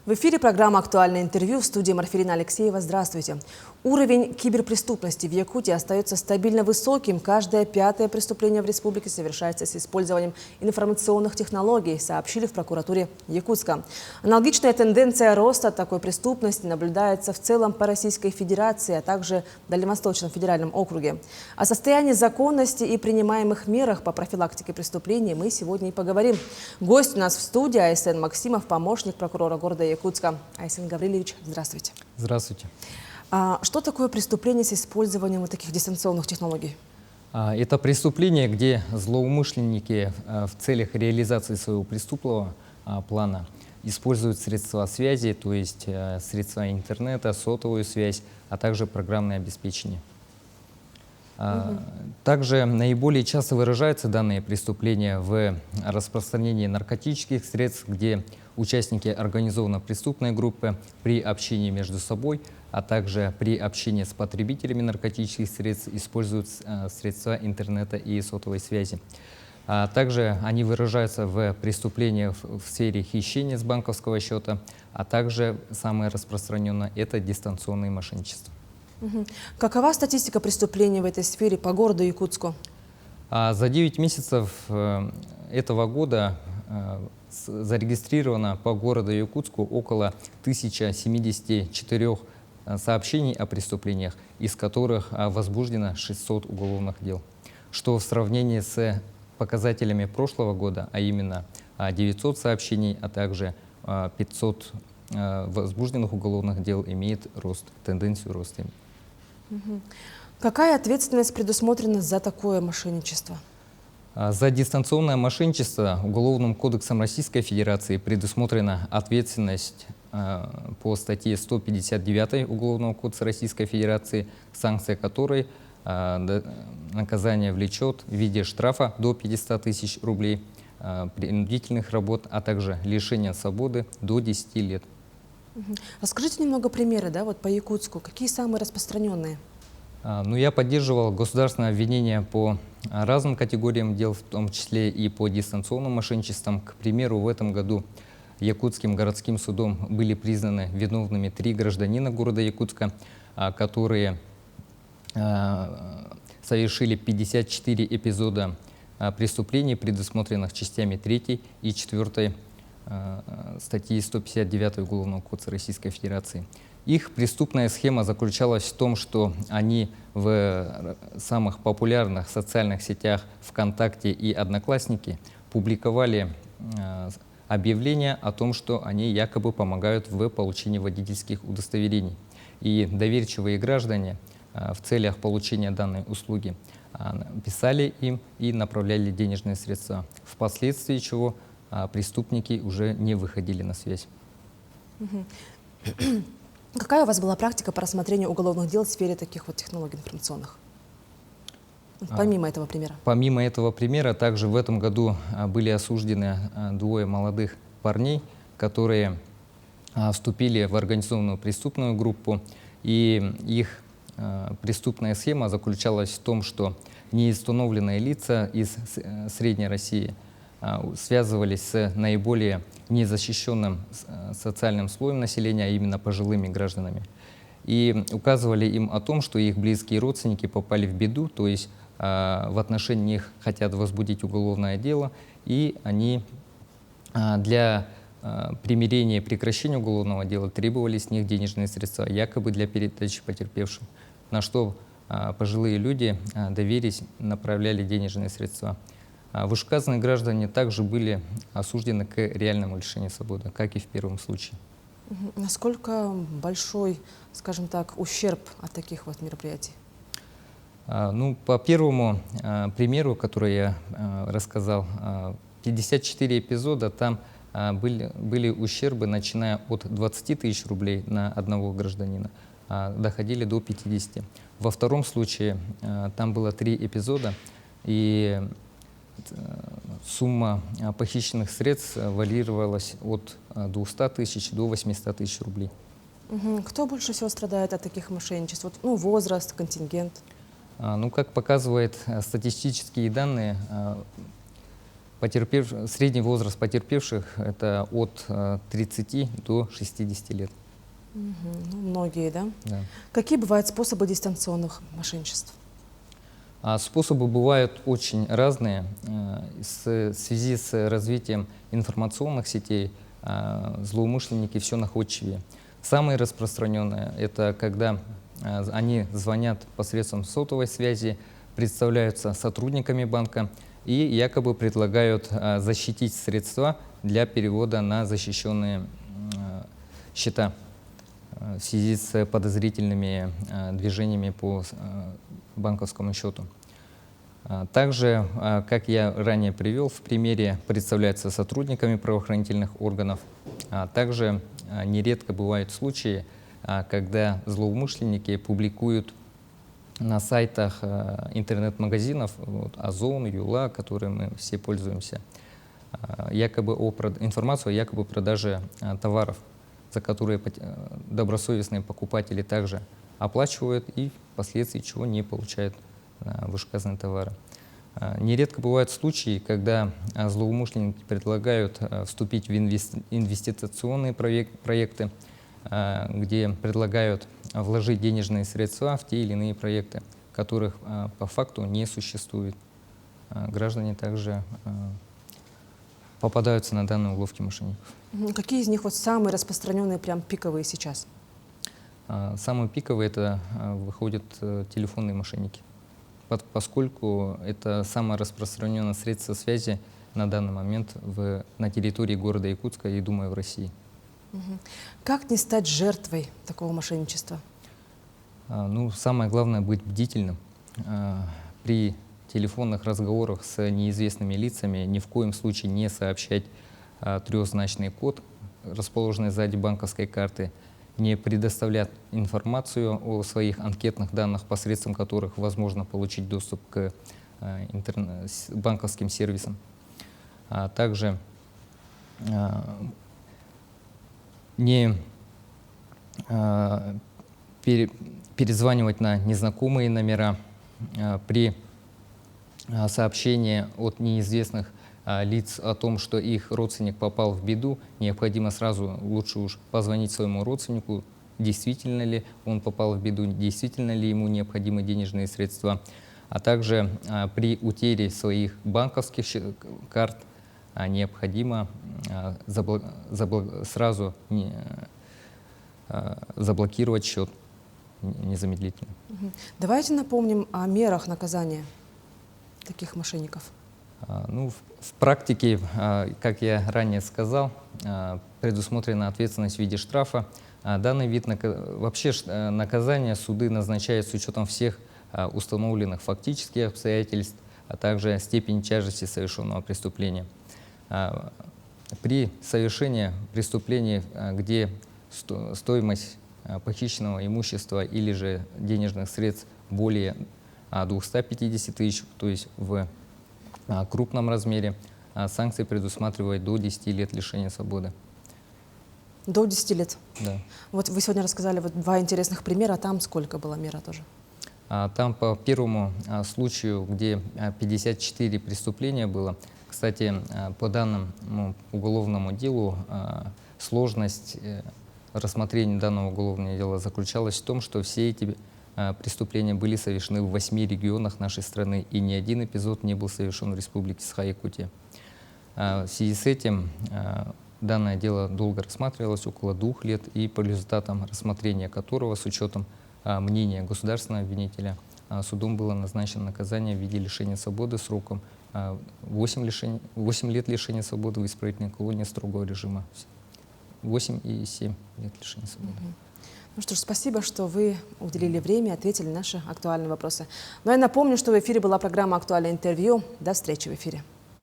В эфире программа «Актуальное интервью», в студии Марфирина Алексеева. Здравствуйте. Уровень киберпреступности в Якутии остается стабильно высоким. Каждое пятое преступление в республике совершается с использованием информационных технологий, сообщили в прокуратуре Якутска. Аналогичная тенденция роста такой преступности наблюдается в целом по Российской Федерации, а также в Дальневосточном федеральном округе. О состоянии законности и принимаемых мерах по профилактике преступлений мы сегодня и поговорим. Гость у нас в студии Айсен Максимов, помощник прокурора города Якутска. Айсен Гаврилович, здравствуйте. Здравствуйте. Что такое преступление с использованием вот таких дистанционных технологий? Это преступление, где злоумышленники в целях реализации своего преступного плана используют средства связи, то есть средства интернета, сотовую связь, а также программное обеспечение. Также наиболее часто выражаются данные преступления в распространении наркотических средств, где участники организованно-преступной группы при общении между собой, а также при общении с потребителями наркотических средств используют средства интернета и сотовой связи. Также они выражаются в преступлениях в сфере хищения с банковского счета, а также самое распространенное – это дистанционное мошенничество. Какова статистика преступлений в этой сфере по городу Якутску? За 9 месяцев этого года зарегистрировано по городу Якутску около 1074 сообщений о преступлениях, из которых возбуждено 600 уголовных дел, что в сравнении с показателями прошлого года, а именно 900 сообщений, а также 500 возбужденных уголовных дел, имеет рост, тенденцию роста. Какая ответственность предусмотрена за такое мошенничество? За дистанционное мошенничество Уголовным кодексом Российской Федерации предусмотрена ответственность по статье 159 Уголовного кодекса Российской Федерации, санкция которой наказание влечет в виде штрафа до 500 тысяч рублей, принудительных работ, а также лишения свободы до 10 лет. Расскажите немного примеры, вот по Якутску. Какие самые распространенные? Я поддерживал государственное обвинение по разным категориям дел, в том числе и по дистанционным мошенничествам. К примеру, в этом году Якутским городским судом были признаны виновными 3 гражданина города Якутска, которые совершили 54 эпизода преступлений, предусмотренных частями 3 и 4 статьи 159 Уголовного кодекса Российской Федерации. Их преступная схема заключалась в том, что они в самых популярных социальных сетях ВКонтакте и Одноклассники публиковали объявления о том, что они якобы помогают в получении водительских удостоверений. И доверчивые граждане в целях получения данной услуги писали им и направляли денежные средства, впоследствии чего преступники уже не выходили на связь. Какая у вас была практика по рассмотрению уголовных дел в сфере таких технологий информационных? Помимо этого примера. Помимо этого примера, также в этом году были осуждены 2 молодых парней, которые вступили в организованную преступную группу. И их преступная схема заключалась в том, что неустановленные лица из Средней России связывались с наиболее незащищенным социальным слоем населения, а именно пожилыми гражданами. И указывали им о том, что их близкие родственники попали в беду, то есть в отношении них хотят возбудить уголовное дело, и они для примирения и прекращения уголовного дела требовали с них денежные средства, якобы для передачи потерпевшим, на что пожилые люди доверились, направляли денежные средства. Вышеуказанные граждане также были осуждены к реальному лишению свободы, как и в первом случае. Насколько большой, скажем так, ущерб от таких мероприятий? По первому примеру, который я рассказал, 54 эпизода, там были ущербы, начиная от 20 тысяч рублей на одного гражданина, доходили до 50. Во втором случае там было 3 эпизода, и сумма похищенных средств варьировалась от 200 тысяч до 800 тысяч рублей. Кто больше всего страдает от таких мошенничеств? Возраст, контингент? Как показывают статистические данные, Средний возраст потерпевших – это от 30 до 60 лет. Ну, многие, да? Да. Какие бывают способы дистанционных мошенничеств? Способы бывают очень разные. В связи с развитием информационных сетей злоумышленники все находчивее. Самые распространенные – это когда они звонят посредством сотовой связи, представляются сотрудниками банка и якобы предлагают защитить средства для перевода на защищенные счета в связи с подозрительными движениями по банковскому счету. Также, как я ранее привел, в примере представляются сотрудниками правоохранительных органов. Также нередко бывают случаи, когда злоумышленники публикуют на сайтах интернет-магазинов, Озон, Юла, которыми мы все пользуемся, информацию о якобы продаже товаров, за которые добросовестные покупатели также оплачивают и впоследствии чего не получают вышеуказанные товары. Нередко бывают случаи, когда злоумышленники предлагают вступить в инвестиционные проекты, где предлагают вложить денежные средства в те или иные проекты, которых по факту не существует. Граждане также попадаются на данные уловки мошенников. Какие из них вот самые распространенные, прям пиковые сейчас? Самые пиковые это выходят телефонные мошенники, поскольку это самое распространенное средство связи на данный момент на территории города Якутска и, думаю, в России. Как не стать жертвой такого мошенничества? Самое главное быть бдительным. При телефонных разговорах с неизвестными лицами ни в коем случае не сообщать трехзначный код, расположенный сзади банковской карты, не предоставлять информацию о своих анкетных данных, посредством которых возможно получить доступ к банковским сервисам. Также не перезванивать на незнакомые номера. При сообщении от неизвестных лиц о том, что их родственник попал в беду, необходимо сразу, лучше уж позвонить своему родственнику, действительно ли он попал в беду, действительно ли ему необходимы денежные средства. А также при утере своих банковских карт необходимо сразу заблокировать счет незамедлительно. Давайте напомним о мерах наказания таких мошенников. В практике, как я ранее сказал, предусмотрена ответственность в виде штрафа. Данный вид вообще наказания суды назначают с учетом всех установленных фактических обстоятельств, а также степени тяжести совершенного преступления. При совершении преступления, где стоимость похищенного имущества или же денежных средств более 250 тысяч, то есть в крупном размере, санкции предусматривают до 10 лет лишения свободы. До 10 лет? Да. Вот вы сегодня рассказали два интересных примера, а там сколько было мера тоже? Там по первому случаю, где 54 преступления было, кстати, по данному уголовному делу сложность рассмотрения данного уголовного дела заключалась в том, что все эти преступления были совершены в 8 регионах нашей страны, и ни один эпизод не был совершен в Республике Саха-Якутия. В связи с этим данное дело долго рассматривалось, около 2 лет, и по результатам рассмотрения которого, с учетом мнения государственного обвинителя, судом было назначено наказание в виде лишения свободы сроком 8 лет лишения свободы в исправительной колонии строгого режима. 8 и 7 лет лишения свободы. Ну что ж, спасибо, что вы уделили время и ответили на наши актуальные вопросы. Ну и напомню, что в эфире была программа «Актуальное интервью». До встречи в эфире.